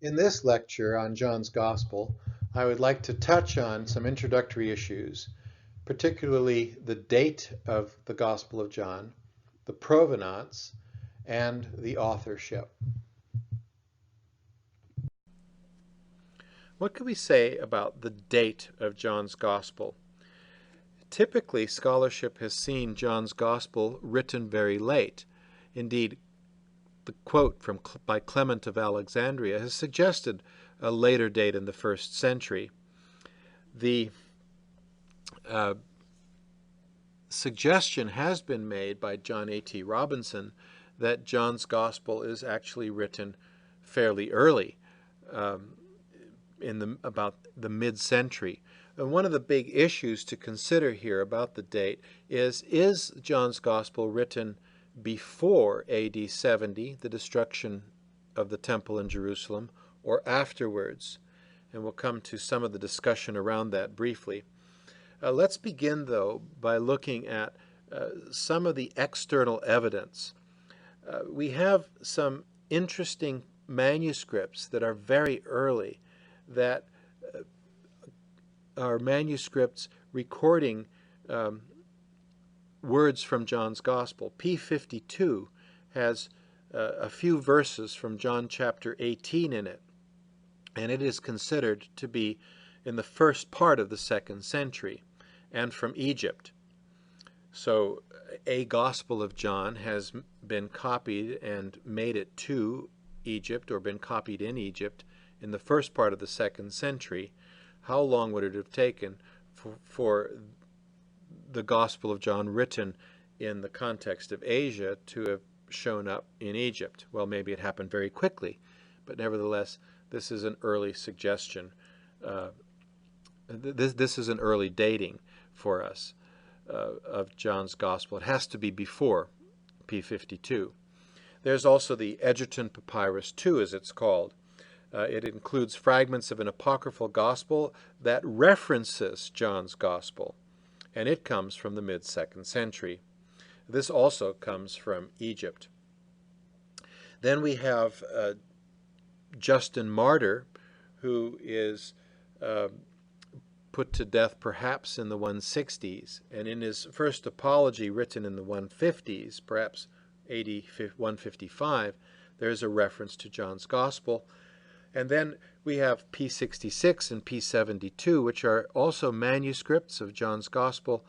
In this lecture on John's Gospel, I would like to touch on some introductory issues, particularly the date of the Gospel of John, the provenance, and the authorship. What can we say about the date of John's Gospel? Typically, scholarship has seen John's Gospel written very late. Indeed, the quote by Clement of Alexandria has suggested a later date in the 1st century. The suggestion has been made by John A.T. Robinson that John's Gospel is actually written fairly early, about the mid-century. And one of the big issues to consider here about the date is John's Gospel written before AD 70, the destruction of the temple in Jerusalem, or afterwards? And we'll come to some of the discussion around that briefly. Let's begin, though, by looking at some of the external evidence. We have some interesting manuscripts that are very early, that are manuscripts recording words from John's Gospel. P52 has a few verses from John chapter 18 in it, and it is considered to be in the first part of the 2nd century and from Egypt. So a Gospel of John has been copied and made it to Egypt, or been copied in Egypt, in the first part of the 2nd century. How long would it have taken for the Gospel of John written in the context of Asia to have shown up in Egypt? Well, maybe it happened very quickly, but nevertheless, this is an early suggestion. This is an early dating for us of John's Gospel. It has to be before P52. There's also the Egerton Papyrus II, as it's called. It includes fragments of an apocryphal gospel that references John's Gospel, and it comes from the mid-2nd century. This also comes from Egypt. Then we have Justin Martyr, who is put to death perhaps in the 160s, and in his first apology written in the 150s, perhaps AD 155, there's a reference to John's Gospel. And then we have P66 and P72, which are also manuscripts of John's Gospel,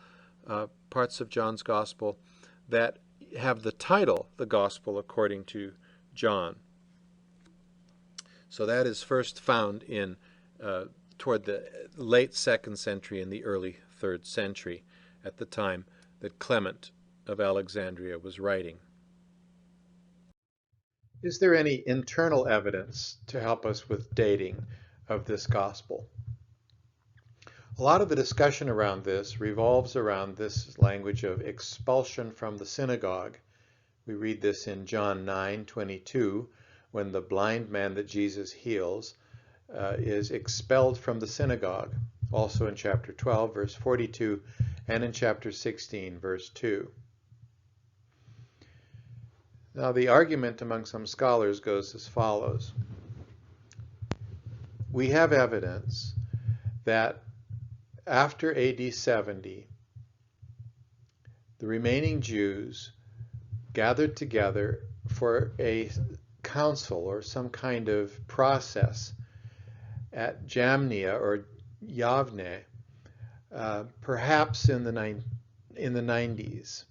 parts of John's Gospel, that have the title, The Gospel According to John. So that is first found in toward the late 2nd century and the early 3rd century, at the time that Clement of Alexandria was writing. Is there any internal evidence to help us with dating of this gospel? A lot of the discussion around this revolves around this language of expulsion from the synagogue. We read this in John 9:22, when the blind man that Jesus heals is expelled from the synagogue. Also in chapter 12, verse 42, and in chapter 16, verse 2. Now, the argument among some scholars goes as follows. We have evidence that after AD 70, the remaining Jews gathered together for a council or some kind of process at Jamnia or Yavne, perhaps in the 90s.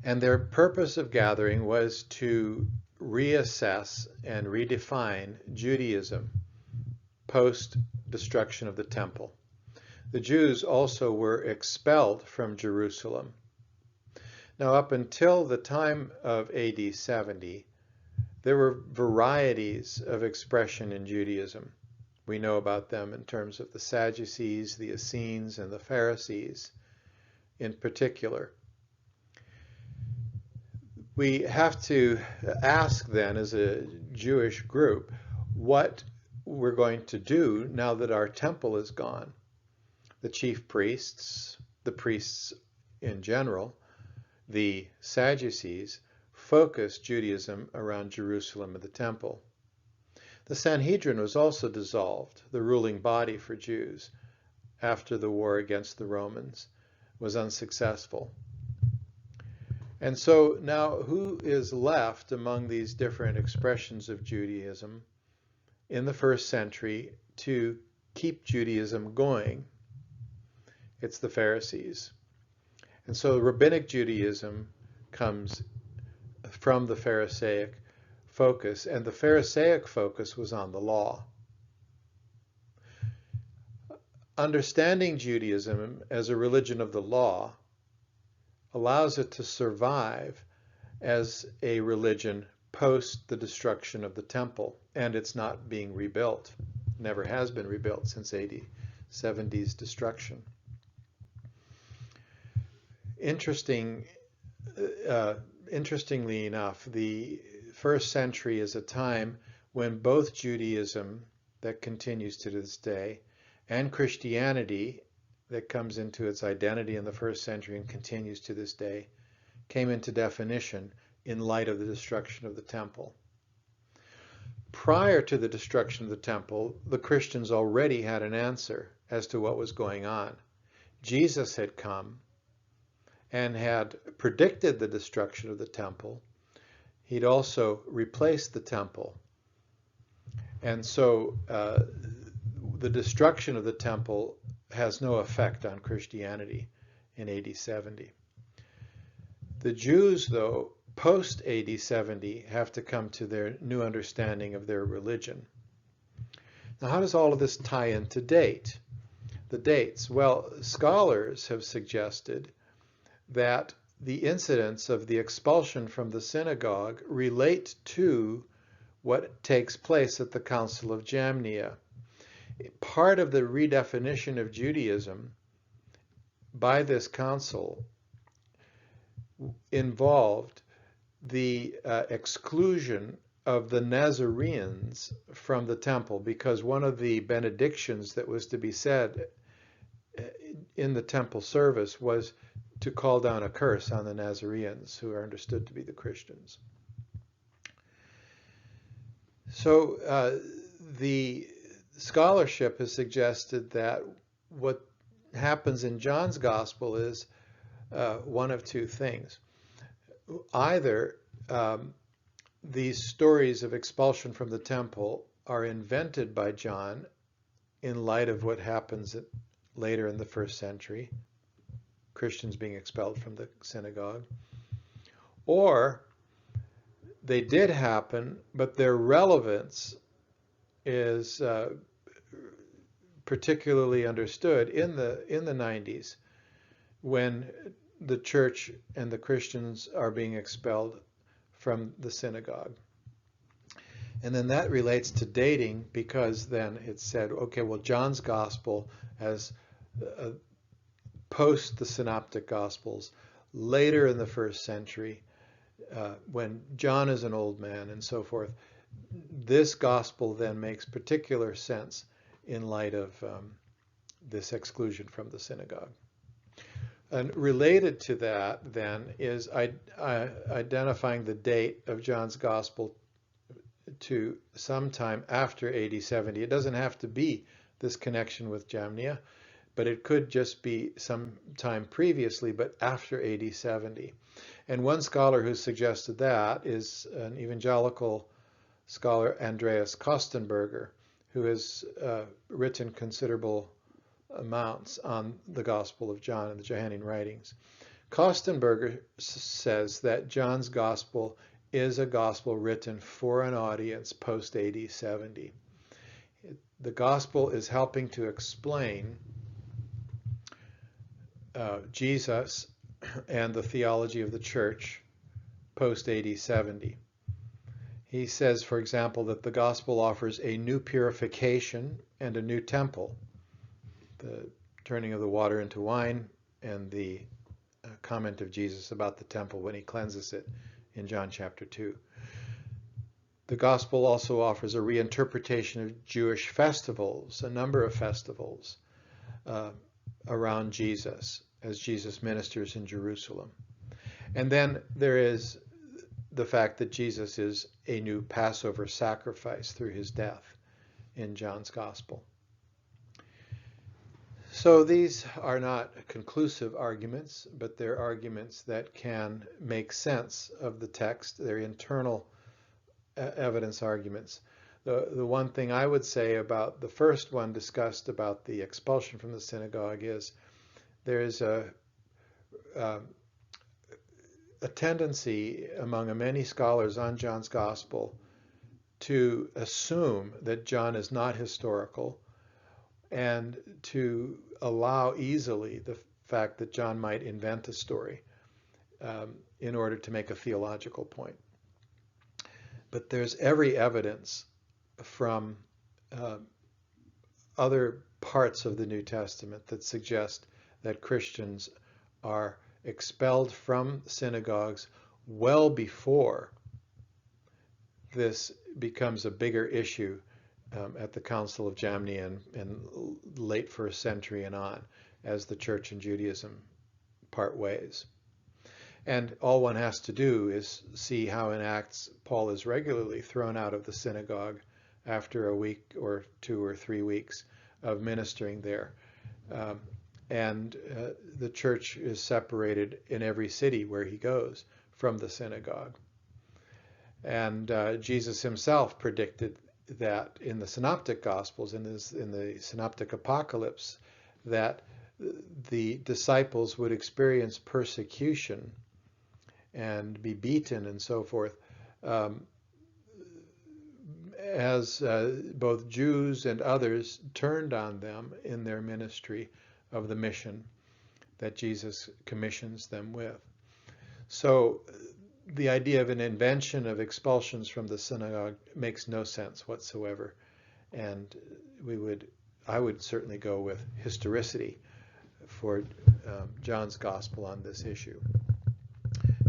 And their purpose of gathering was to reassess and redefine Judaism post-destruction of the temple. The Jews also were expelled from Jerusalem. Now, up until the time of AD 70, there were varieties of expression in Judaism. We know about them in terms of the Sadducees, the Essenes, and the Pharisees in particular. We have to ask then, as a Jewish group, what we're going to do now that our temple is gone. The chief priests, the priests in general, the Sadducees, focused Judaism around Jerusalem and the temple. The Sanhedrin was also dissolved, the ruling body for Jews, after the war against the Romans was unsuccessful. And so now who is left among these different expressions of Judaism in the first century to keep Judaism going? It's the Pharisees. And so rabbinic Judaism comes from the Pharisaic focus, and the Pharisaic focus was on the law. Understanding Judaism as a religion of the law allows it to survive as a religion post the destruction of the temple, and it's not being rebuilt. Never has been rebuilt since AD 70's destruction. Interestingly enough, the first century is a time when both Judaism, that continues to this day, and Christianity, that comes into its identity in the first century and continues to this day, came into definition in light of the destruction of the temple. Prior to the destruction of the temple, the Christians already had an answer as to what was going on. Jesus had come and had predicted the destruction of the temple. He'd also replaced the temple. And so the destruction of the temple has no effect on Christianity in AD 70. The Jews, though, post AD 70, have to come to their new understanding of their religion. Now, how does all of this tie into date? The dates. Well, scholars have suggested that the incidents of the expulsion from the synagogue relate to what takes place at the Council of Jamnia. Part of the redefinition of Judaism by this council involved the exclusion of the Nazarenes from the temple, because one of the benedictions that was to be said in the temple service was to call down a curse on the Nazarenes, who are understood to be the Christians. So the scholarship has suggested that what happens in John's Gospel is one of two things. Either these stories of expulsion from the temple are invented by John in light of what happens later in the first century, Christians being expelled from the synagogue, or they did happen, but their relevance is particularly understood in the 90s, when the church and the Christians are being expelled from the synagogue. And then that relates to dating, because then it's said, okay, well, John's Gospel as post the Synoptic Gospels, later in the first century, when John is an old man and so forth, this Gospel then makes particular sense in light of this exclusion from the synagogue. And related to that, then, is identifying the date of John's Gospel to sometime after AD 70. It doesn't have to be this connection with Jamnia, but it could just be some time previously, but after AD 70. And one scholar who suggested that is an evangelical scholar, Andreas Kostenberger, who has written considerable amounts on the Gospel of John and the Johannine writings. Kostenberger says that John's Gospel is a gospel written for an audience post AD 70. The Gospel is helping to explain Jesus and the theology of the church post AD 70. He says, for example, that the Gospel offers a new purification and a new temple, the turning of the water into wine, and the comment of Jesus about the temple when he cleanses it in John chapter 2. The Gospel also offers a reinterpretation of Jewish festivals, a number of festivals around Jesus, as Jesus ministers in Jerusalem. And then there is the fact that Jesus is a new Passover sacrifice through his death in John's Gospel. So these are not conclusive arguments, but they're arguments that can make sense of the text. They're internal evidence arguments. The one thing I would say about the first one discussed about the expulsion from the synagogue is there is a tendency among many scholars on John's Gospel to assume that John is not historical and to allow easily the fact that John might invent a story in order to make a theological point. But there's every evidence from other parts of the New Testament that suggest that Christians are expelled from synagogues well before this becomes a bigger issue at the Council of Jamnia in late first century and on, as the church and Judaism part ways. And all one has to do is see how in Acts Paul is regularly thrown out of the synagogue after a week or 2 or 3 weeks of ministering there. The church is separated in every city where he goes from the synagogue. And Jesus himself predicted that in the Synoptic Gospels, in the Synoptic Apocalypse, that the disciples would experience persecution and be beaten and so forth, as both Jews and others turned on them in their ministry of the mission that Jesus commissions them with. So the idea of an invention of expulsions from the synagogue makes no sense whatsoever, and I would certainly go with historicity for John's Gospel on this issue,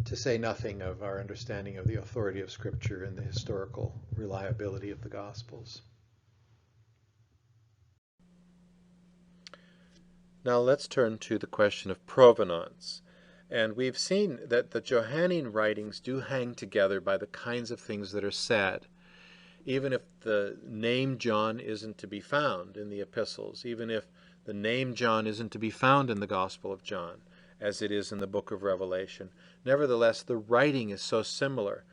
to say nothing of our understanding of the authority of Scripture and the historical reliability of the Gospels. Now let's turn to the question of provenance. And we've seen that the Johannine writings do hang together by the kinds of things that are said. Even if the name John isn't to be found in the epistles, even if the name John isn't to be found in the Gospel of John, as it is in the book of Revelation, nevertheless, the writing is so similar.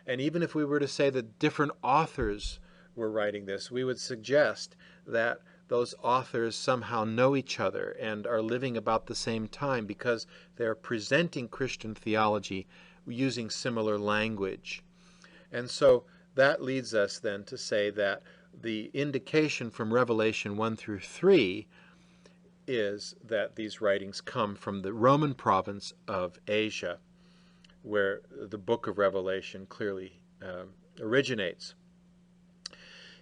And even if we were to say that different authors were writing this, we would suggest that those authors somehow know each other and are living about the same time because they're presenting Christian theology using similar language. And so that leads us then to say that the indication from Revelation 1 through 3 is that these writings come from the Roman province of Asia, where the book of Revelation clearly originates.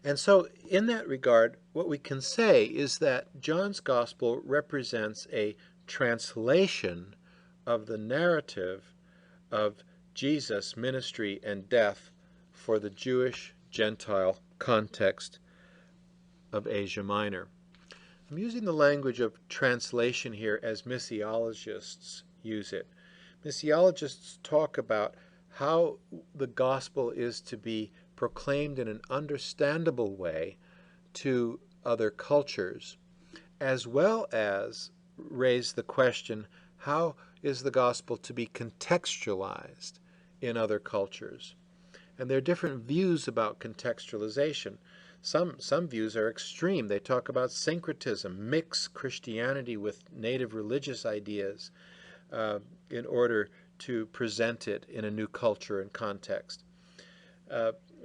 And so in that regard, what we can say is that John's Gospel represents a translation of the narrative of Jesus' ministry and death for the Jewish-Gentile context of Asia Minor. I'm using the language of translation here as missiologists use it. Missiologists talk about how the gospel is to be proclaimed in an understandable way to other cultures, as well as raise the question, how is the gospel to be contextualized in other cultures? And there are different views about contextualization. Some views are extreme. They talk about syncretism, mix Christianity with native religious ideas in order to present it in a new culture and context.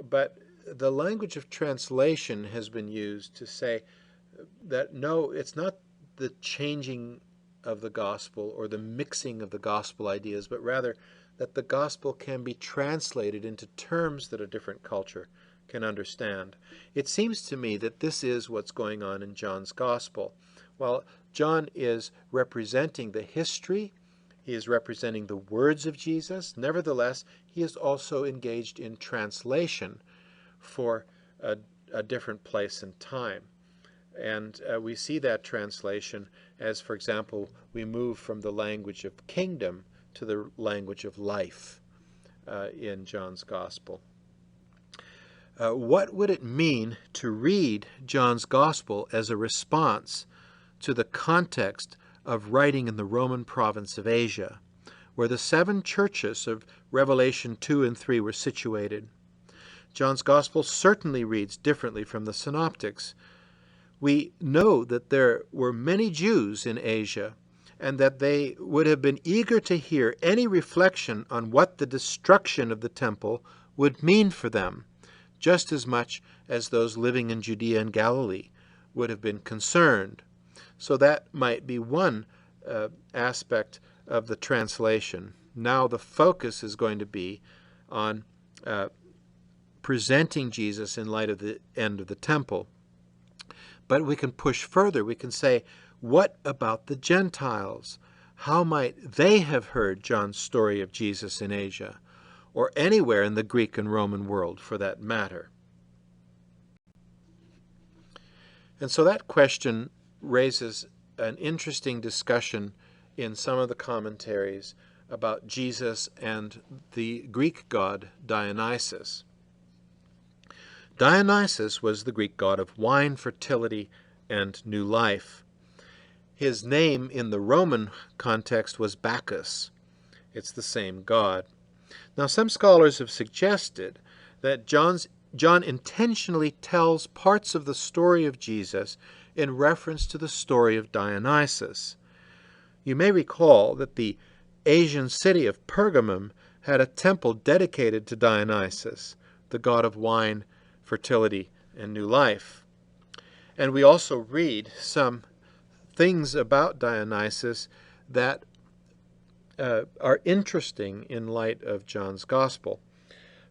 But the language of translation has been used to say that no, it's not the changing of the gospel or the mixing of the gospel ideas, but rather that the gospel can be translated into terms that a different culture can understand. It seems to me that this is what's going on in John's gospel. While John is representing the history, he is representing the words of Jesus, nevertheless, he is also engaged in translation for a different place and time. And we see that translation as, for example, we move from the language of kingdom to the language of life. in John's Gospel. What would it mean to read John's Gospel as a response to the context of writing in the Roman province of Asia, where the 7 churches of Revelation 2 and 3 were situated? John's Gospel certainly reads differently from the Synoptics. We know that there were many Jews in Asia, and that they would have been eager to hear any reflection on what the destruction of the temple would mean for them, just as much as those living in Judea and Galilee would have been concerned. So that might be one aspect of the translation. Now the focus is going to be on presenting Jesus in light of the end of the temple. But we can push further. We can say, what about the Gentiles? How might they have heard John's story of Jesus in Asia, or anywhere in the Greek and Roman world for that matter? And so that question raises an interesting discussion in some of the commentaries about Jesus and the Greek god Dionysus. Dionysus was the Greek god of wine, fertility, and new life. His name in the Roman context was Bacchus. It's the same god. Now, some scholars have suggested that John intentionally tells parts of the story of Jesus in reference to the story of Dionysus. You may recall that the Asian city of Pergamum had a temple dedicated to Dionysus, the god of wine, fertility, and new life. And we also read some things about Dionysus that are interesting in light of John's Gospel.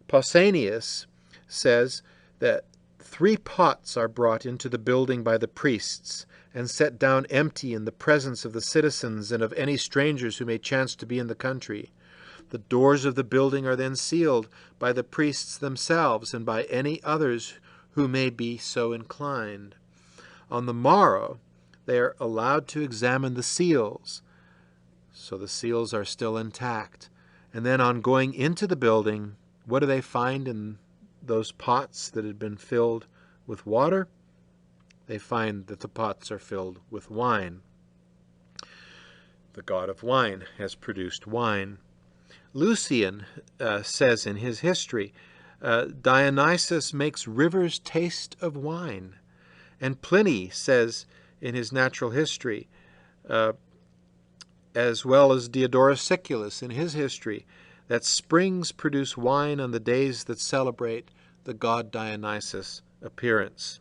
Pausanias says that 3 pots are brought into the building by the priests and set down empty in the presence of the citizens and of any strangers who may chance to be in the country. The doors of the building are then sealed by the priests themselves and by any others who may be so inclined. On the morrow, they are allowed to examine the seals, so the seals are still intact. And then on going into the building, what do they find in those pots that had been filled with water? They find that the pots are filled with wine. The god of wine has produced wine. Lucian says in his history, Dionysus makes rivers taste of wine. And Pliny says in his natural history, as well as Diodorus Siculus in his history, that springs produce wine on the days that celebrate the god Dionysus' appearance.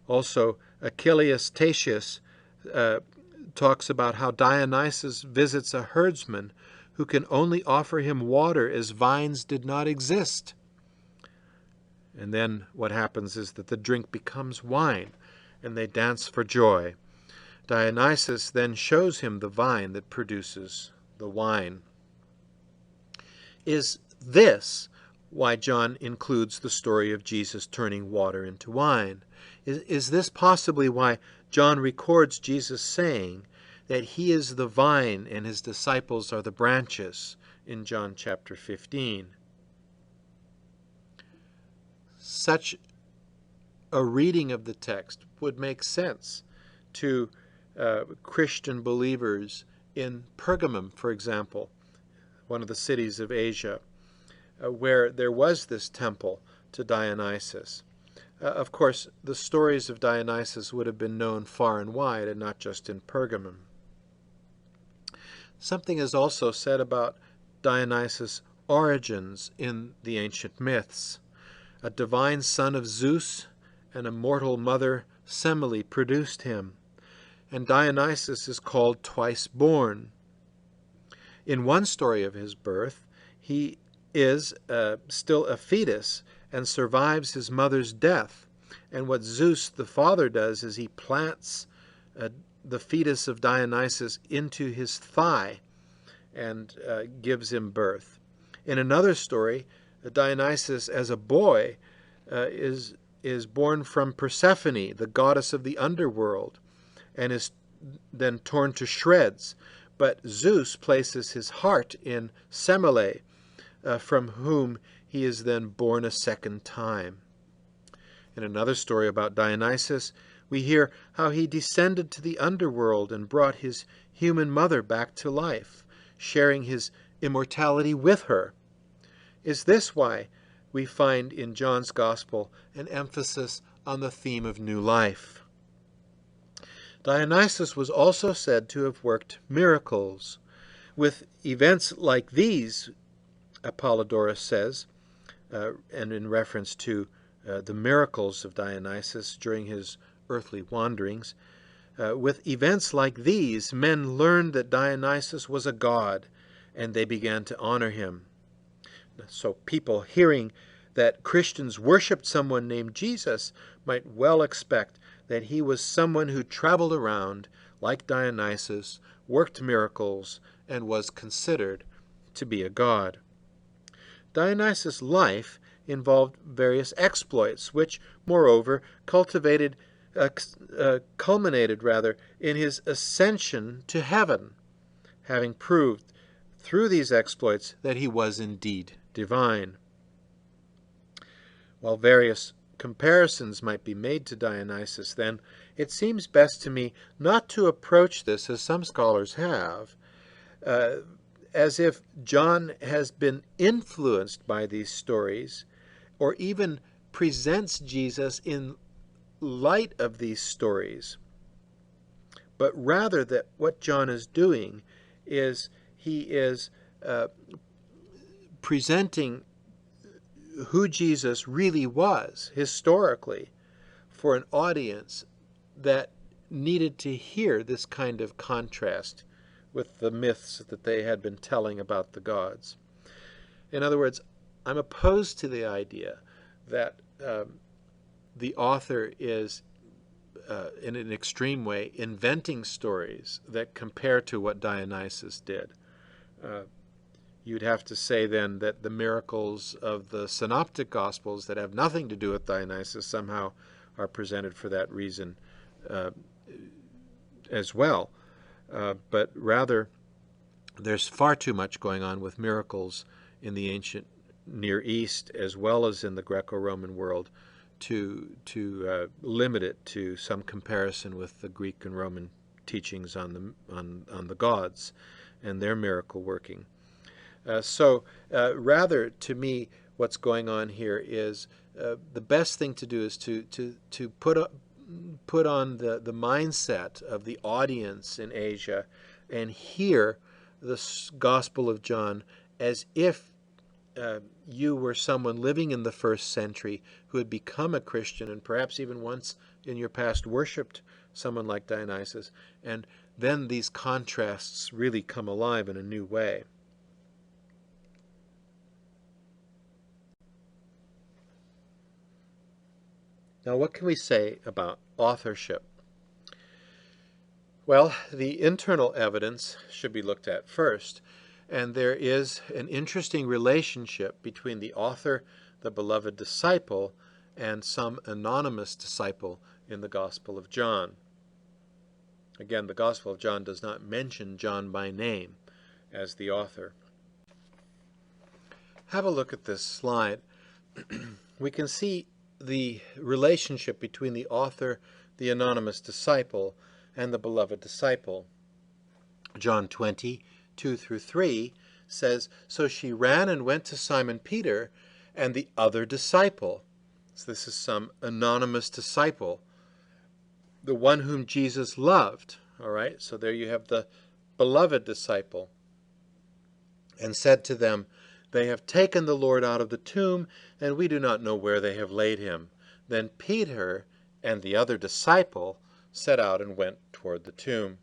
Also, Achilles Tatius talks about how Dionysus visits a herdsman who can only offer him water as vines did not exist. And then what happens is that the drink becomes wine, and they dance for joy. Dionysus then shows him the vine that produces the wine. Is this why John includes the story of Jesus turning water into wine? Is this possibly why John records Jesus saying that he is the vine and his disciples are the branches in John chapter 15? Such a reading of the text would make sense to Christian believers in Pergamum, for example, one of the cities of Asia, where there was this temple to Dionysus. Of course, the stories of Dionysus would have been known far and wide, and not just in Pergamum. Something is also said about Dionysus' origins in the ancient myths. A divine son of Zeus and a mortal mother, Semele, produced him, and Dionysus is called twice born. In one story of his birth, he is still a fetus and survives his mother's death. And what Zeus, the father, does is he plants the fetus of Dionysus into his thigh and gives him birth. In another story, Dionysus, as a boy, is born from Persephone, the goddess of the underworld, and is then torn to shreds. But Zeus places his heart in Semele, from whom he is then born a second time. In another story about Dionysus, we hear how he descended to the underworld and brought his human mother back to life, sharing his immortality with her. Is this why we find in John's Gospel an emphasis on the theme of new life? Dionysus was also said to have worked miracles. With events like these, Apollodorus says, and in reference to the miracles of Dionysus during his earthly wanderings, with events like these, men learned that Dionysus was a god, and they began to honor him. So people hearing that Christians worshipped someone named Jesus might well expect that he was someone who traveled around like Dionysus, worked miracles, and was considered to be a god. Dionysus' life involved various exploits, which, moreover, culminated in his ascension to heaven, having proved through these exploits that he was indeed divine. While various comparisons might be made to Dionysus, then, it seems best to me not to approach this, as some scholars have, as if John has been influenced by these stories, or even presents Jesus in light of these stories, but rather that what John is doing is he is presenting who Jesus really was historically for an audience that needed to hear this kind of contrast with the myths that they had been telling about the gods. In other words, I'm opposed to the idea that the author is, in an extreme way, inventing stories that compare to what Dionysus did. You'd have to say then that the miracles of the synoptic gospels that have nothing to do with Dionysus somehow are presented for that reason as well. But rather, there's far too much going on with miracles in the ancient Near East as well as in the Greco-Roman world to limit it to some comparison with the Greek and Roman teachings on the gods and their miracle working. Rather, to me, what's going on here is the best thing to do is to put on the mindset of the audience in Asia and hear the Gospel of John as if you were someone living in the first century who had become a Christian and perhaps even once in your past worshipped someone like Dionysus, and then these contrasts really come alive in a new way. Now, what can we say about authorship? Well, the internal evidence should be looked at first, and there is an interesting relationship between the author, the beloved disciple, and some anonymous disciple in the Gospel of John. Again, the Gospel of John does not mention John by name as the author. Have a look at this slide. We can see the relationship between the author, the anonymous disciple, and the beloved disciple. John 20:2-3 says, "So she ran and went to Simon Peter and the other disciple." So this is some anonymous disciple, the one whom Jesus loved. All right, so there you have the beloved disciple. And said to them, "They have taken the Lord out of the tomb, and we do not know where they have laid him." Then Peter and the other disciple set out and went toward the tomb.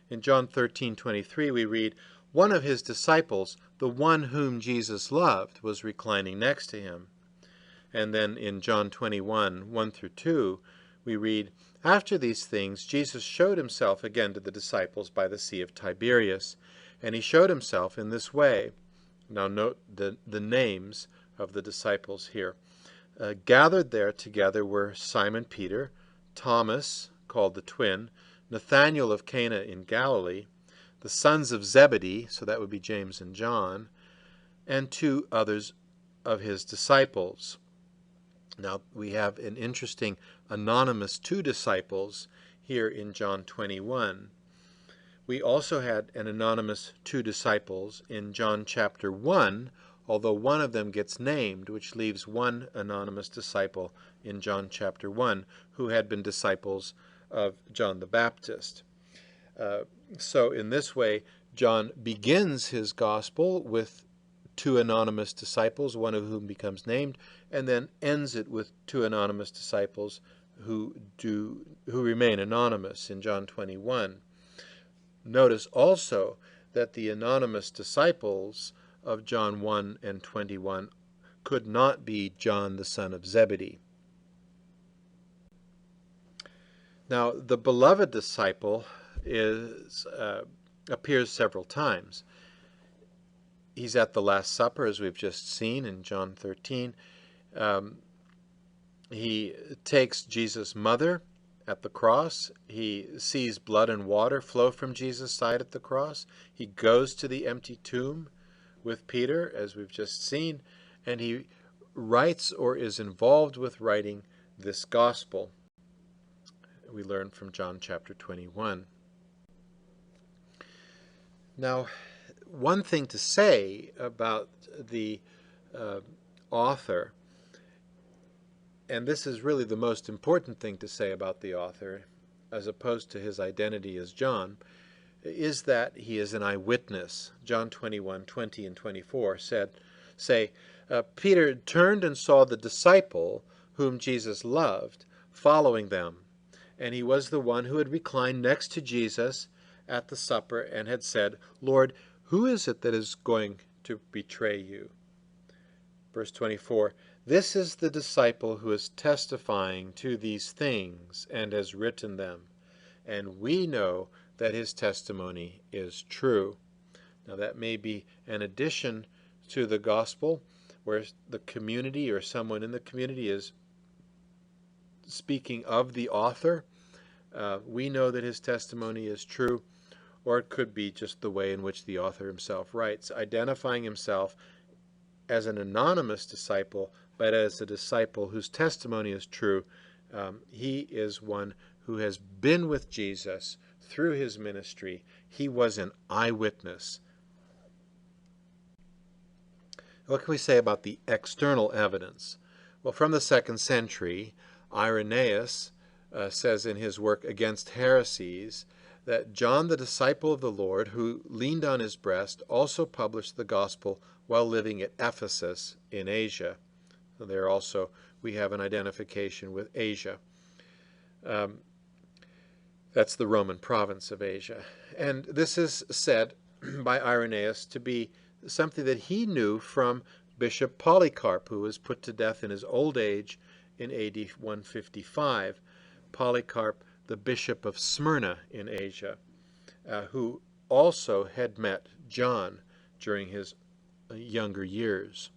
In John 13:23 we read, "One of his disciples, the one whom Jesus loved, was reclining next to him." And then in John 21:1-2 we read, "After these things Jesus showed himself again to the disciples by the Sea of Tiberias, and he showed himself in this way." Now note the names of the disciples here. Gathered there together were Simon Peter, Thomas, called the twin, Nathanael of Cana in Galilee, the sons of Zebedee, so that would be James and John, and 2 others of his disciples. Now, we have an interesting anonymous 2 disciples here in John 21. We also had an anonymous 2 disciples in John chapter 1, although one of them gets named, which leaves 1 anonymous disciple in John chapter 1 who had been disciples of John the Baptist. So in this way, John begins his gospel with 2 anonymous disciples, one of whom becomes named, and then ends it with 2 anonymous disciples who remain anonymous in John 21. Notice also that the anonymous disciples of John 1 and 21 could not be John the son of Zebedee. Now, the beloved disciple appears several times. He's at the Last Supper, as we've just seen in John 13. He takes Jesus' mother at the cross. He sees blood and water flow from Jesus' side at the cross. He goes to the empty tomb with Peter, as we've just seen, and he writes or is involved with writing this gospel. We learn from John chapter 21. Now, one thing to say about the author, and this is really the most important thing to say about the author, as opposed to his identity as John, is that he is an eyewitness. John 21:20 and 24 say, Peter turned and saw the disciple whom Jesus loved following them, and he was the one who had reclined next to Jesus at the supper and had said, Lord, who is it that is going to betray you? Verse 24, this is the disciple who is testifying to these things and has written them, and we know that his testimony is true. Now that may be an addition to the gospel where the community or someone in the community is speaking of the author. We know that his testimony is true, or it could be just the way in which the author himself writes, identifying himself as an anonymous disciple, but as a disciple whose testimony is true. He is one who has been with Jesus through his ministry. He was an eyewitness. What can we say about the external evidence? Well, from the 2nd century, Irenaeus says in his work Against Heresies that John, the disciple of the Lord, who leaned on his breast, also published the gospel while living at Ephesus in Asia. So there also we have an identification with Asia. That's the Roman province of Asia. And this is said by Irenaeus to be something that he knew from Bishop Polycarp, who was put to death in his old age in AD 155. Polycarp, the bishop of Smyrna in Asia, who also had met John during his younger years.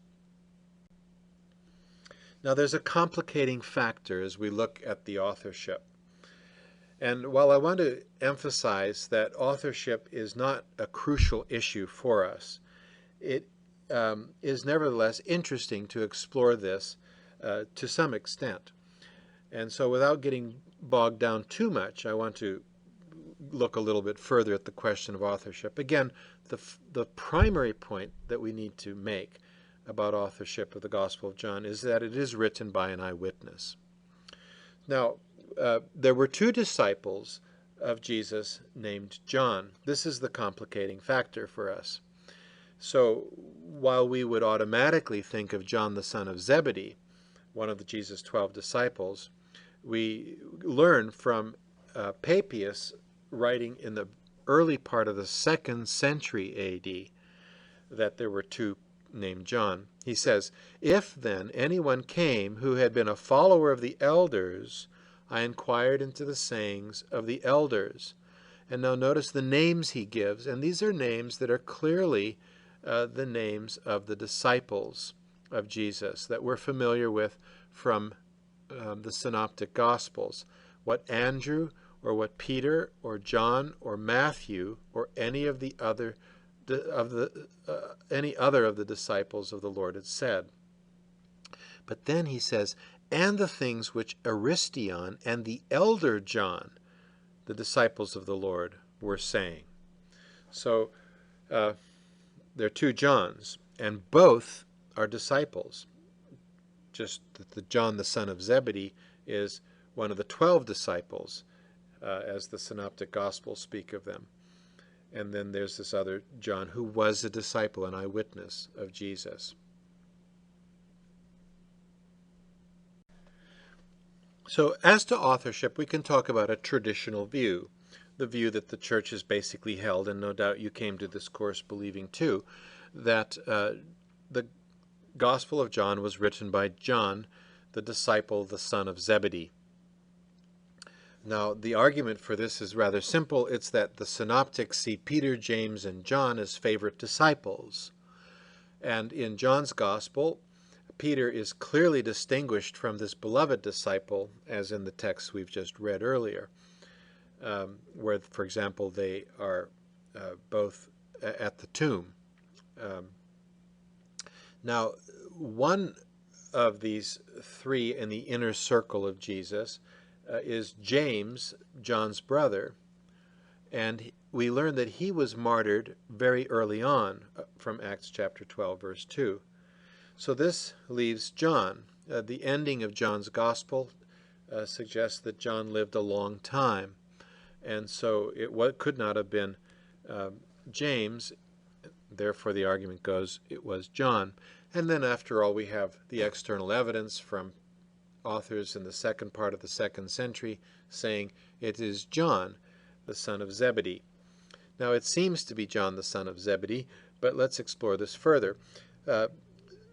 Now there's a complicating factor as we look at the authorship. And while I want to emphasize that authorship is not a crucial issue for us, it is nevertheless interesting to explore this to some extent. And so without getting bogged down too much, I want to look a little bit further at the question of authorship. Again, the primary point that we need to make about authorship of the Gospel of John is that it is written by an eyewitness. Now, there were 2 disciples of Jesus named John. This is the complicating factor for us. So while we would automatically think of John the son of Zebedee, one of Jesus' 12 disciples, we learn from Papias, writing in the early part of the 2nd century A.D., that there were 2 named John. He says, if then anyone came who had been a follower of the elders, I inquired into the sayings of the elders. And now notice the names he gives, and these are names that are clearly the names of the disciples of Jesus that we're familiar with from the Synoptic Gospels. What Andrew or what Peter or John or Matthew or any of the other any other of the disciples of the Lord had said. But then he says, and the things which Aristion and the elder John, the disciples of the Lord, were saying. So there are two Johns, and both are disciples. Just that the John, the son of Zebedee, is one of the 12 disciples, as the Synoptic Gospels speak of them. And then there's this other John who was a disciple, an eyewitness of Jesus. So as to authorship, we can talk about a traditional view, the view that the church has basically held, and no doubt you came to this course believing too, that the Gospel of John was written by John, the disciple, the son of Zebedee. Now, the argument for this is rather simple. It's that the synoptics see Peter, James, and John as favorite disciples. And in John's Gospel, Peter is clearly distinguished from this beloved disciple, as in the text we've just read earlier, where, for example, they are both at the tomb. Now, one of these three in the inner circle of Jesus is James, John's brother, and we learn that he was martyred very early on from Acts chapter 12, verse 2. So this leaves John. The ending of John's Gospel suggests that John lived a long time, and so it could not have been James. Therefore, the argument goes it was John. And then, after all, we have the external evidence from authors in the second part of the 2nd century saying it is John, the son of Zebedee. Now, it seems to be John, the son of Zebedee, but let's explore this further.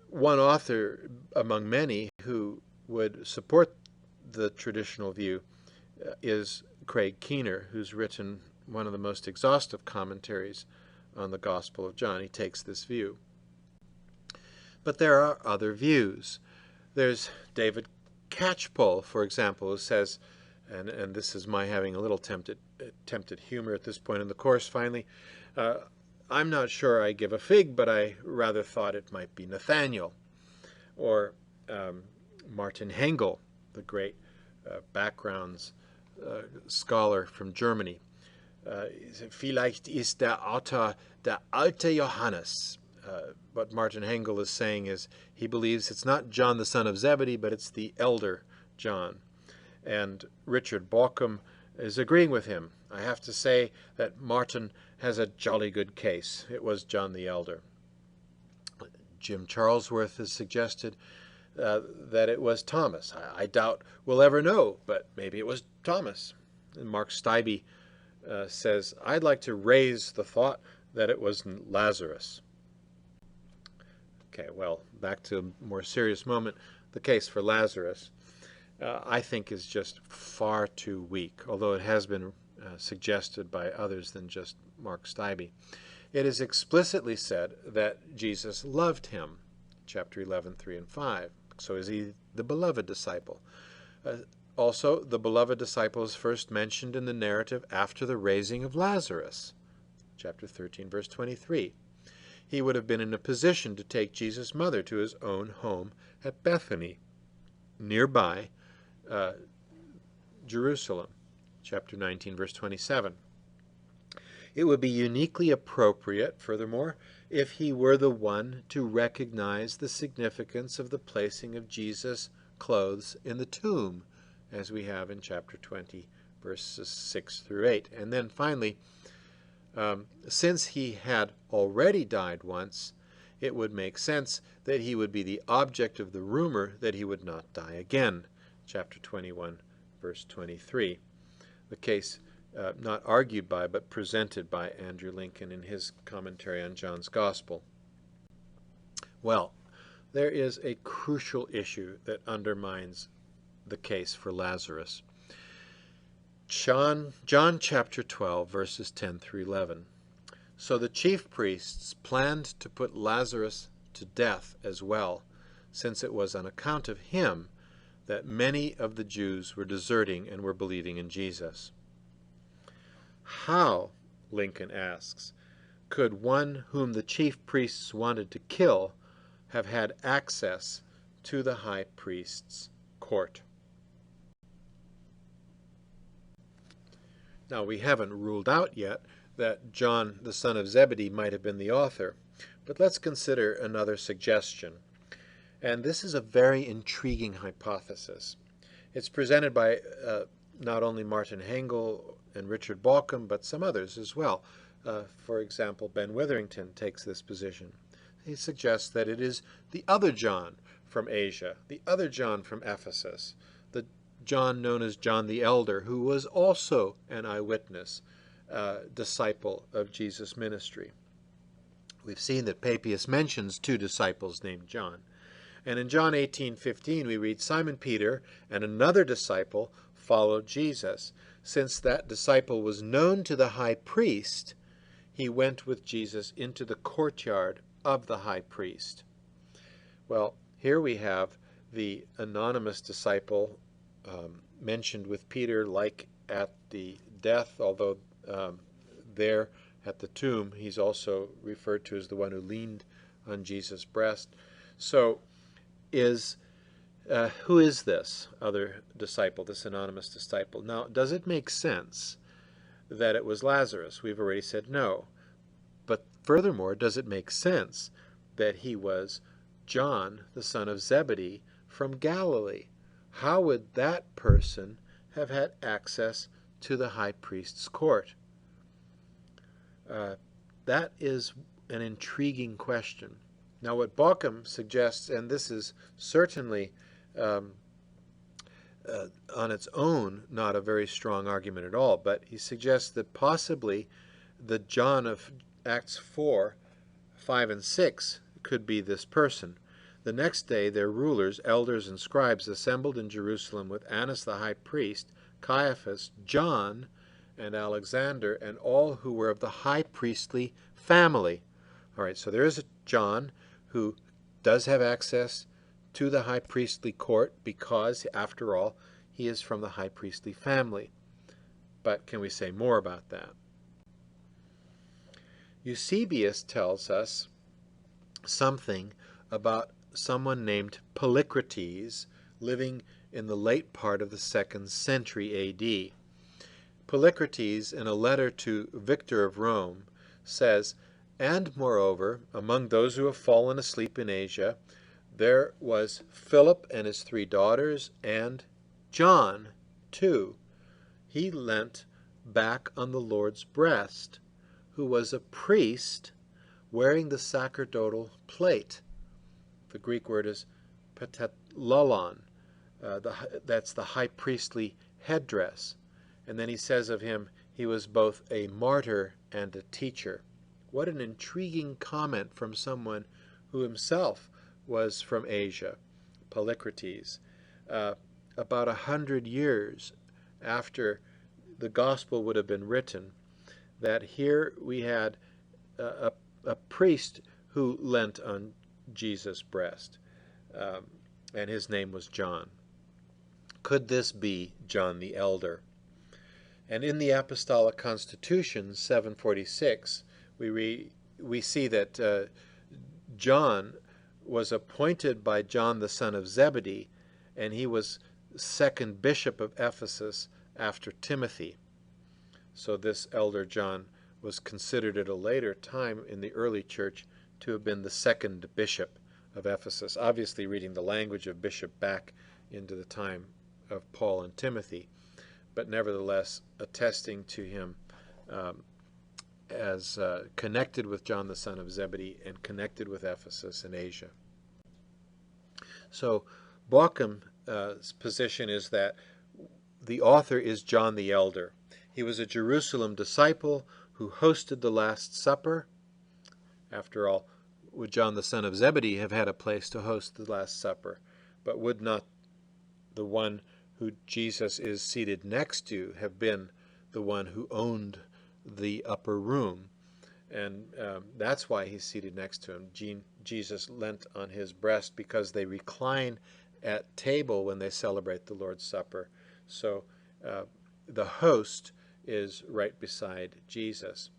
One author among many who would support the traditional view is Craig Keener, who's written one of the most exhaustive commentaries on the Gospel of John. He takes this view. But there are other views. There's David Catchpole, for example, who says, and this is my having a little tempted humor at this point in the course finally, I'm not sure I give a fig, but I rather thought it might be Nathaniel. Or Martin Hengel, the great backgrounds scholar from Germany. Vielleicht ist der Autor der alte Johannes. What Martin Hengel is saying is he believes it's not John the son of Zebedee, but it's the elder John. And Richard Bauckham is agreeing with him. I have to say that Martin has a jolly good case. It was John the Elder. Jim Charlesworth has suggested that it was Thomas. I doubt we'll ever know, but maybe it was Thomas. And Mark Stibbe says, I'd like to raise the thought that it was Lazarus. Okay, well, back to a more serious moment. The case for Lazarus, I think, is just far too weak, although it has been suggested by others than just Mark Stibbe. It is explicitly said that Jesus loved him, chapter 11, 3 and 5. So is he the beloved disciple? Also, the beloved disciple is first mentioned in the narrative after the raising of Lazarus, chapter 13, verse 23. He would have been in a position to take Jesus' mother to his own home at Bethany, nearby Jerusalem, chapter 19, verse 27. It would be uniquely appropriate, furthermore, if he were the one to recognize the significance of the placing of Jesus' clothes in the tomb, as we have in chapter 20, verses 6 through 8. And then finally, since he had already died once, it would make sense that he would be the object of the rumor that he would not die again, chapter 21, verse 23. The case not argued by, but presented by Andrew Lincoln in his commentary on John's Gospel. Well, there is a crucial issue that undermines the case for Lazarus. John chapter 12, verses 10 through 11. So the chief priests planned to put Lazarus to death as well, since it was on account of him that many of the Jews were deserting and were believing in Jesus. How, Lincoln asks, could one whom the chief priests wanted to kill have had access to the high priest's court? Now, we haven't ruled out yet that John, the son of Zebedee, might have been the author, but let's consider another suggestion. And this is a very intriguing hypothesis. It's presented by not only Martin Hengel and Richard Bauckham, but some others as well. For example, Ben Witherington takes this position. He suggests that it is the other John from Asia, the other John from Ephesus, the John known as John the Elder, who was also an eyewitness, disciple of Jesus' ministry. We've seen that Papias mentions two disciples named John. And in John 18:15 we read, Simon Peter and another disciple followed Jesus. Since that disciple was known to the high priest, he went with Jesus into the courtyard of the high priest. Well, here we have the anonymous disciple mentioned with Peter, like at the death, although there at the tomb he's also referred to as the one who leaned on Jesus' breast. So who is this other disciple, this anonymous disciple? Now, does it make sense that it was Lazarus? We've already said no. But furthermore, does it make sense that he was John, the son of Zebedee, from Galilee? How would that person have had access to the high priest's court? That is an intriguing question. Now, what Bauckham suggests, and this is certainly on its own not a very strong argument at all, but he suggests that possibly the John of Acts 4, 5, and 6 could be this person. The next day their rulers, elders, and scribes assembled in Jerusalem with Annas the high priest, Caiaphas, John, and Alexander, and all who were of the high priestly family. All right, so there is a John who does have access to the high priestly court because, after all, he is from the high priestly family. But can we say more about that? Eusebius tells us something about someone named Polycrates living in the late part of the 2nd century A.D. Polycrates, in a letter to Victor of Rome, says, "And moreover, among those who have fallen asleep in Asia, there was Philip and his 3 daughters, and John, too. He leant back on the Lord's breast, who was a priest wearing the sacerdotal plate." The Greek word is patetlolon. That's the high priestly headdress. And then he says of him, he was both a martyr and a teacher. What an intriguing comment from someone who himself was from Asia, Polycrates. About 100 years after the gospel would have been written, that here we had a priest who leant on Jesus' breast, and his name was John. Could this be John the Elder? And in the Apostolic Constitution, 746, we see that John was appointed by John the son of Zebedee, and he was 2nd bishop of Ephesus after Timothy. So this elder John was considered at a later time in the early church to have been the 2nd bishop of Ephesus, obviously reading the language of bishop back into the time of Paul and Timothy, but nevertheless attesting to him as connected with John the son of Zebedee and connected with Ephesus in Asia. So Bauckham's position is that the author is John the Elder. He was a Jerusalem disciple who hosted the Last Supper. After all, would John the son of Zebedee have had a place to host the Last Supper? But would not the one who Jesus is seated next to have been the one who owned the upper room? And that's why he's seated next to him. Jesus leant on his breast because they recline at table when they celebrate the Lord's Supper. So the host is right beside Jesus.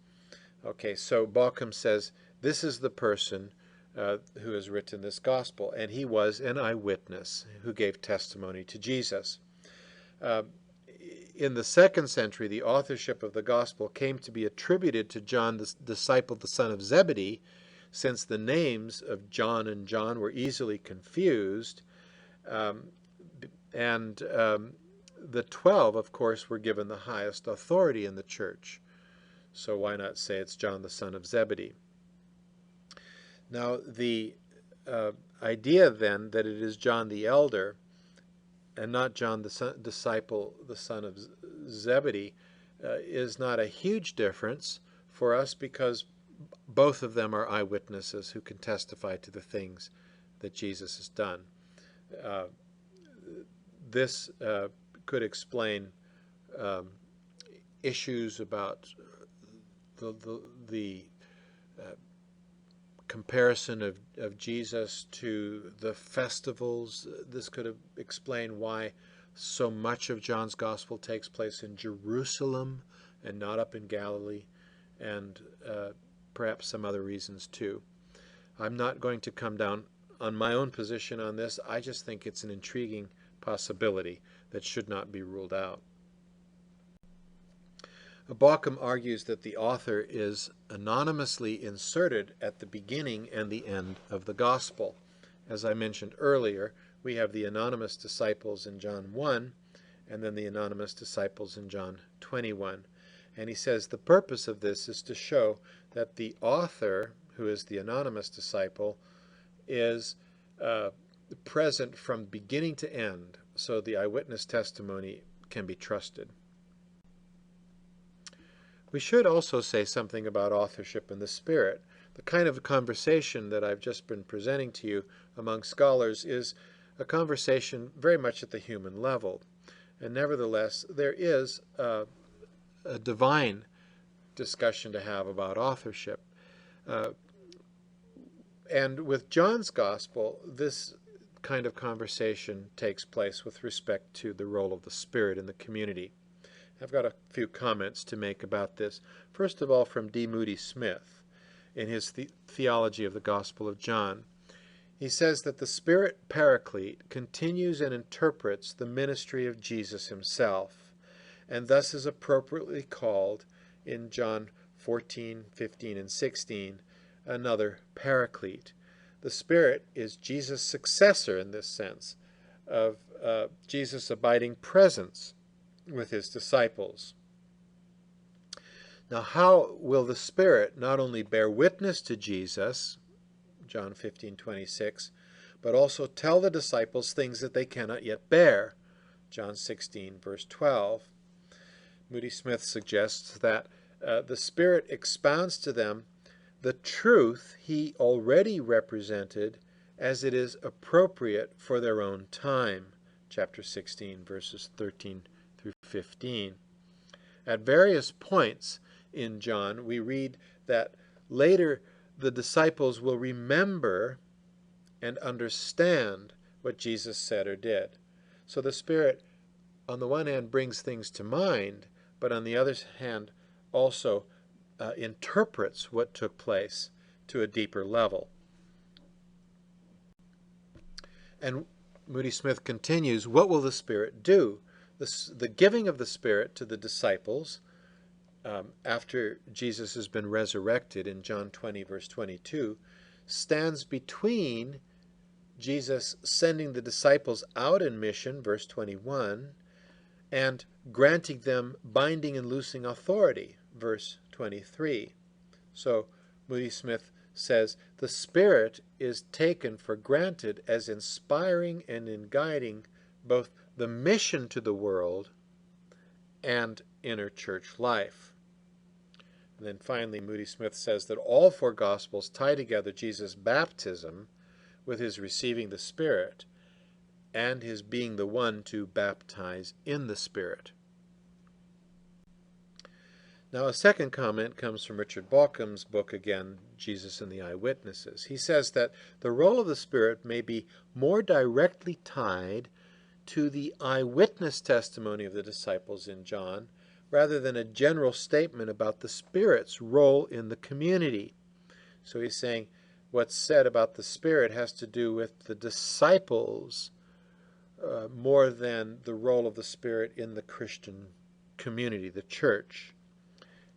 Okay, so Bauckham says this is the person who has written this gospel, and he was an eyewitness who gave testimony to Jesus. Uh, in the 2nd century, the authorship of the gospel came to be attributed to John, the disciple, the son of Zebedee, since the names of John and John were easily confused. Um, and the 12, of course, were given the highest authority in the church. So why not say it's John, the son of Zebedee? Now, the idea then that it is John the elder and not John the disciple, the son of Zebedee, is not a huge difference for us because both of them are eyewitnesses who can testify to the things that Jesus has done. This could explain issues about the comparison of Jesus to the festivals. This could have explained why so much of John's gospel takes place in Jerusalem and not up in Galilee, and perhaps some other reasons too. I'm not going to come down on my own position on this. I just think it's an intriguing possibility that should not be ruled out. Bauckham argues that the author is anonymously inserted at the beginning and the end of the gospel. As I mentioned earlier, we have the anonymous disciples in John 1 and then the anonymous disciples in John 21. And he says the purpose of this is to show that the author, who is the anonymous disciple, is present from beginning to end, so the eyewitness testimony can be trusted. We should also say something about authorship and the Spirit. The kind of conversation that I've just been presenting to you among scholars is a conversation very much at the human level. And nevertheless, there is a divine discussion to have about authorship. And with John's Gospel, this kind of conversation takes place with respect to the role of the Spirit in the community. I've got a few comments to make about this. First of all, from D. Moody Smith in his Theology of the Gospel of John. He says that the Spirit Paraclete continues and interprets the ministry of Jesus himself, and thus is appropriately called in John 14, 15, and 16 another Paraclete. The Spirit is Jesus' successor in this sense of Jesus' abiding presence with his disciples. Now, how will the Spirit not only bear witness to Jesus, John 15:26, but also tell the disciples things that they cannot yet bear, John 16, verse 12? Moody Smith suggests that the Spirit expounds to them the truth he already represented as it is appropriate for their own time, chapter 16, verses 13 through 15. At various points in John, we read that later the disciples will remember and understand what Jesus said or did. So the Spirit, on the one hand, brings things to mind, but on the other hand, also interprets what took place to a deeper level. And Moody Smith continues, what will the Spirit do? The giving of the Spirit to the disciples after Jesus has been resurrected in John 20, verse 22, stands between Jesus sending the disciples out in mission, verse 21, and granting them binding and loosing authority, verse 23. So Moody Smith says the Spirit is taken for granted as inspiring and in guiding both the mission to the world and inner church life. And then finally, Moody Smith says that all four Gospels tie together Jesus' baptism with his receiving the Spirit and his being the one to baptize in the Spirit. Now, a second comment comes from Richard Bauckham's book again, Jesus and the Eyewitnesses. He says that the role of the Spirit may be more directly tied to the eyewitness testimony of the disciples in John, rather than a general statement about the Spirit's role in the community. So he's saying what's said about the Spirit has to do with the disciples more than the role of the Spirit in the Christian community, the church.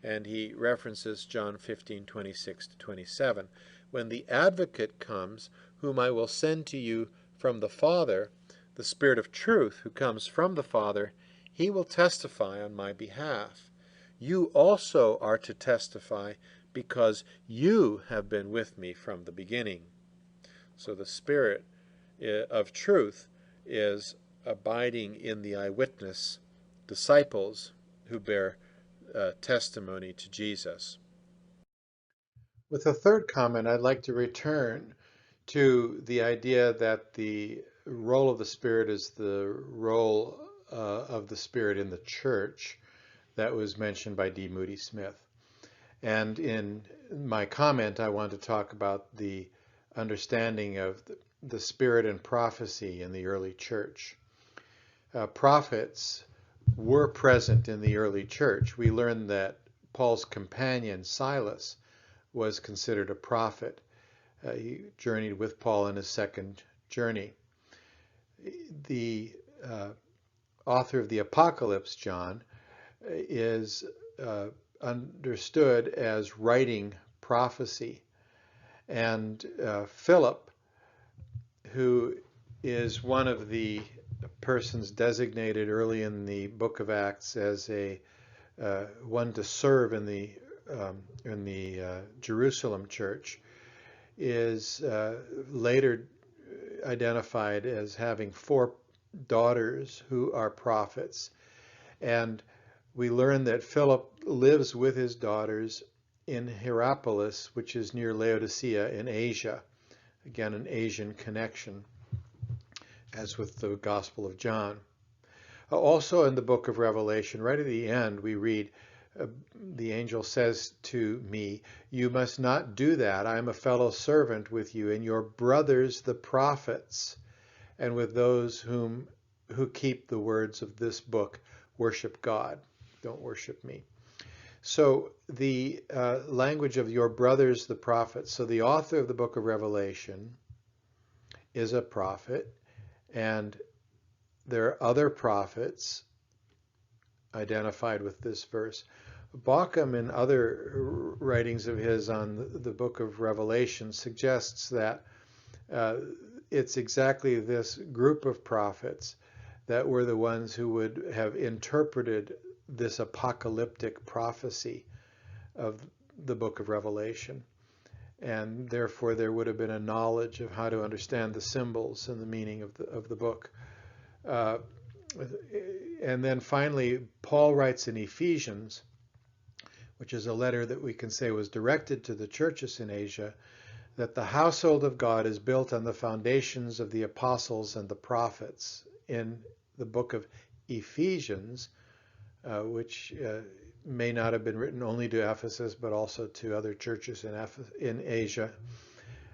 And he references John 15:26 to 27. When the Advocate comes, whom I will send to you from the Father, the Spirit of truth who comes from the Father, he will testify on my behalf. You also are to testify because you have been with me from the beginning. So the Spirit of truth is abiding in the eyewitness disciples who bear testimony to Jesus. With a third comment, I'd like to return to the idea that the role of the Spirit is the role of the Spirit in the church that was mentioned by D. Moody Smith. And in my comment, I want to talk about the understanding of the Spirit and prophecy in the early church. Prophets were present in the early church. We learned that Paul's companion, Silas, was considered a prophet. He journeyed with Paul in his second journey. The author of the Apocalypse, John, is understood as writing prophecy. And Philip, who is one of the persons designated early in the book of Acts as a one to serve in the Jerusalem church, is later identified as having 4 daughters who are prophets. And we learn that Philip lives with his daughters in Hierapolis, which is near Laodicea in Asia. Again, an Asian connection, as with the Gospel of John. Also in the book of Revelation, right at the end, we read, the angel says to me, you must not do that. I am a fellow servant with you and your brothers, the prophets, and with those who keep the words of this book. Worship God. Don't worship me. So the language of your brothers, the prophets. So the author of the book of Revelation is a prophet, and there are other prophets identified with this verse. Bauckham, in other writings of his on the book of Revelation, suggests that it's exactly this group of prophets that were the ones who would have interpreted this apocalyptic prophecy of the book of Revelation. And therefore there would have been a knowledge of how to understand the symbols and the meaning of the book. And then finally, Paul writes in Ephesians, which is a letter that we can say was directed to the churches in Asia, that the household of God is built on the foundations of the apostles and the prophets. In the book of Ephesians, which may not have been written only to Ephesus, but also to other churches in Asia.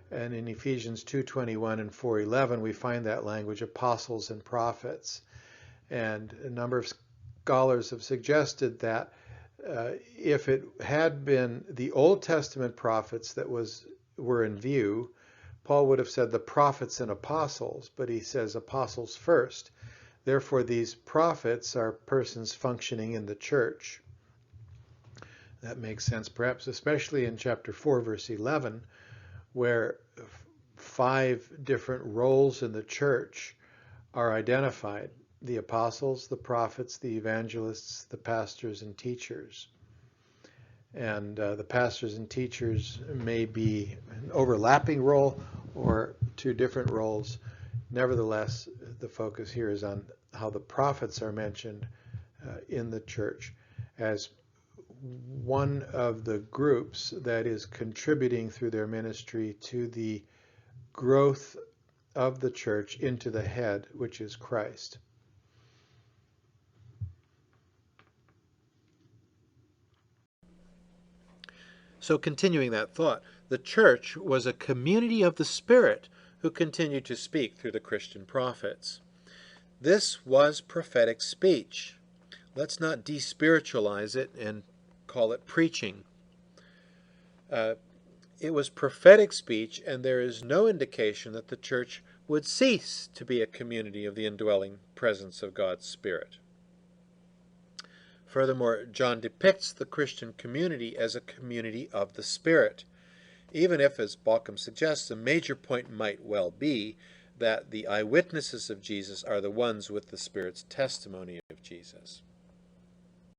And in Ephesians 2:21 and 4:11, we find that language, apostles and prophets. And a number of scholars have suggested that if it had been the Old Testament prophets that were in view, Paul would have said the prophets and apostles, but he says apostles first. Therefore, these prophets are persons functioning in the church. That makes sense, perhaps especially in chapter 4, verse 11, where 5 different roles in the church are identified: the apostles, the prophets, the evangelists, the pastors, and teachers. And the pastors and teachers may be an overlapping role or 2 different roles. Nevertheless, the focus here is on how the prophets are mentioned in the church as one of the groups that is contributing through their ministry to the growth of the church into the head, which is Christ. So continuing that thought, the church was a community of the Spirit who continued to speak through the Christian prophets. This was prophetic speech. Let's not despiritualize it and call it preaching. It was prophetic speech, and there is no indication that the church would cease to be a community of the indwelling presence of God's Spirit. Furthermore, John depicts the Christian community as a community of the Spirit, even if, as Bauckham suggests, a major point might well be that the eyewitnesses of Jesus are the ones with the Spirit's testimony of Jesus.